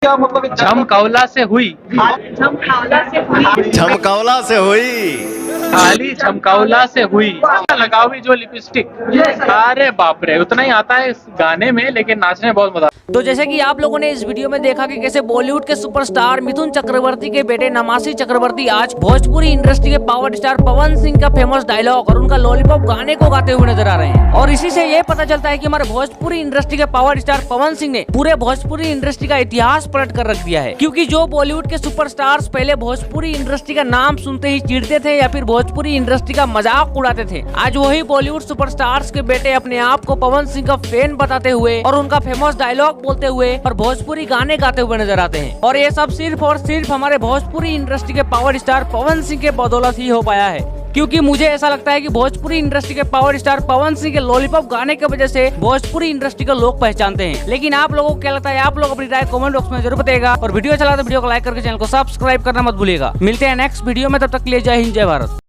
क्या मतलब झमकौला से हुई, झमकौला से हुई, खाली झमकौला से हुई, लगावी जो लिपस्टिक। अरे बाप रे, उतना ही आता है इस गाने में, लेकिन नाचने में बहुत मजा। तो जैसे कि आप लोगों ने इस वीडियो में देखा कि कैसे बॉलीवुड के सुपरस्टार मिथुन चक्रवर्ती के बेटे नमासी चक्रवर्ती आज भोजपुरी इंडस्ट्री के पावर स्टार पवन सिंह का फेमस डायलॉग और उनका लॉलीपॉप गाने को गाते हुए नजर आ रहे हैं। और इसी से ये पता चलता है कि हमारे भोजपुरी इंडस्ट्री के पावर स्टार पवन सिंह ने पूरे भोजपुरी इंडस्ट्री का इतिहास पलट कर रख दिया है। क्योंकि जो बॉलीवुड के सुपरस्टार्स पहले भोजपुरी इंडस्ट्री का नाम सुनते ही चिढ़ते थे या फिर भोजपुरी इंडस्ट्री का मजाक उड़ाते थे, आज वही बॉलीवुड सुपरस्टार्स के बेटे अपने आप को पवन सिंह का फैन बताते हुए और उनका फेमस डायलॉग बोलते हुए और भोजपुरी गाने गाते हुए नजर आते हैं। और ये सब सिर्फ और सिर्फ हमारे भोजपुरी इंडस्ट्री के पावर स्टार पवन सिंह के बदौलत ही हो पाया है। क्योंकि मुझे ऐसा लगता है कि भोजपुरी इंडस्ट्री के पावर स्टार पवन सिंह के लॉलीपॉप गाने की वजह से भोजपुरी इंडस्ट्री को लोग पहचानते हैं। लेकिन आप लोगों को क्या लगता है? आप लोग अपनी राय कमेंट बॉक्स में जरूर बताइएगा और वीडियो चला तो वीडियो को लाइक करके चैनल को सब्सक्राइब करना मत भूलिएगा। मिलते हैं नेक्स्ट वीडियो में, तब तक के लिए जय हिंद जय भारत।